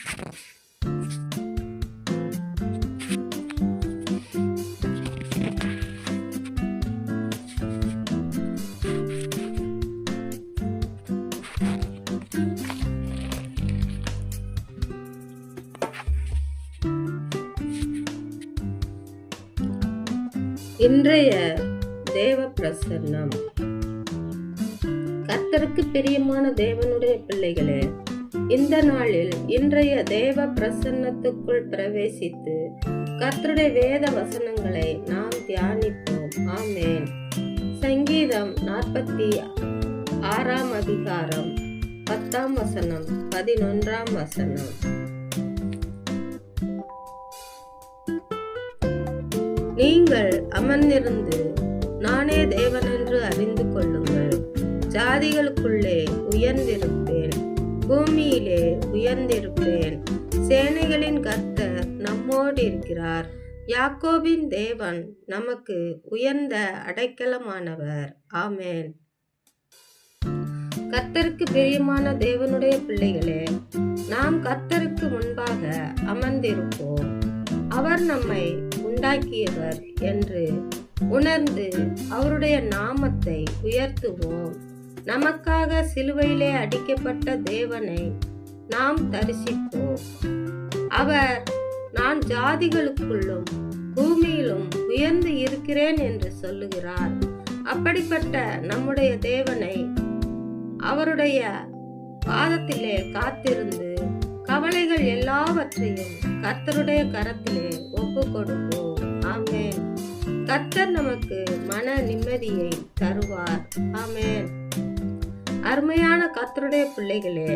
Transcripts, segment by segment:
இன்றைய தேவ பிரசன்னம். கர்த்தருக்கு பிரியமான தேவனுடைய பிள்ளைகளே, இந்த நாளில் இன்றைய தேவ பிரசன்னத்துக்குள் பிரவேசித்து கர்த்தருடைய வேத வசனங்களை நாம் தியானிப்போம். ஆமென். சங்கீதம் 46 அதிகாரம் 10 வசனம் 11 வசனம். நீங்கள் அமர்ந்திருந்து நானே தேவன் என்று அறிந்து கொள்ளுங்கள். ஜாதிகளுக்குள்ளே உயர்ந்திருப்பேன், பூமியிலே உயர்ந்திருப்பேன். சேனைகளின் கர்த்தர் நம்மோடு இருக்கிறார். யாக்கோபின் தேவன் நமக்கு உயர்ந்த அடைக்கலமானவர். ஆமென். கர்த்தருக்கு பிரியமான தேவனுடைய பிள்ளைகளே, நாம் கர்த்தருக்கு முன்பாக அமர்ந்திருப்போம். அவர் நம்மை உண்டாக்கியவர் என்று உணர்ந்து அவருடைய நாமத்தை உயர்த்துவோம். நமக்காக சிலுவையிலே அடிக்கப்பட்ட தேவனை நாம் தரிசிப்போம். அவர் நான் ஜாதிகளுக்குள்ளும் பூமியிலும் உயர்ந்து இருக்கிறேன் என்று சொல்லுகிறார். அப்படிப்பட்ட நம்முடைய தேவனை அவருடைய பாதத்திலே காத்திருந்து கவலைகள் எல்லாவற்றையும் கர்த்தருடைய கரத்திலே ஒப்பு கொடுப்போம். ஆமென். கர்த்தர் நமக்கு மன நிம்மதியை தருவார். ஆமென். அருமையான கர்த்தருடைய பிள்ளைகளே,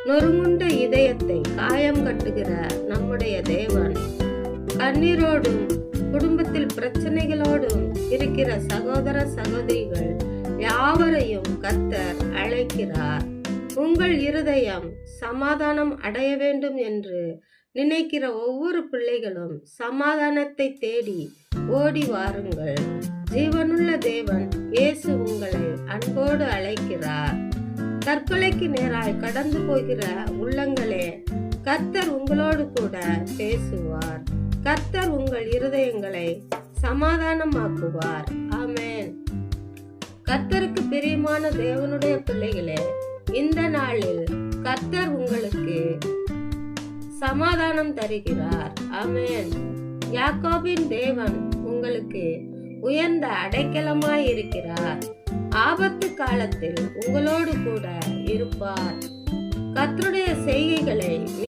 நொறுங்குண்ட இதயத்தை காயம் கட்டுகிற நம்முடைய தேவன் கண்ணீரோடும் குடும்பத்தில் பிரச்சனைகளோடும் இருக்கிற சகோதர சகோதரிகள் யாவரையும் கர்த்தர் அழைக்கிறார். உங்கள் இருதயம் சமாதானம் அடைய வேண்டும் என்று நினைக்கிற ஒவ்வொரு பிள்ளைகளும் சமாதானத்தை தேடி ஓடி வாருங்கள். ஜீவனுள்ள தேவன் இயேசு உங்களை அன்போடு அழைக்கிறார். தற்கொலைக்கு நேராய் கடந்து போகிற உள்ளங்களே, கர்த்தர் உங்களோடு கூட பேசுவார். கர்த்தர் உங்கள் இருதயங்களை சமாதானமாக்குவார். ஆமென். கர்த்தருக்கு பிரியமான தேவனுடைய பிள்ளைகளே, இந்த நாளில் கர்த்தர் உங்களுக்கு சமாதானம் தருகிறார். ஆமென். யாக்கோபின் தேவன் உங்களுக்கு உயர்ந்த அடைக்கலமாய் இருக்கிறார். ஆபத்து காலத்தில் உங்களோடு கூட இருப்பார். கர்த்தருடைய செய்கைகளை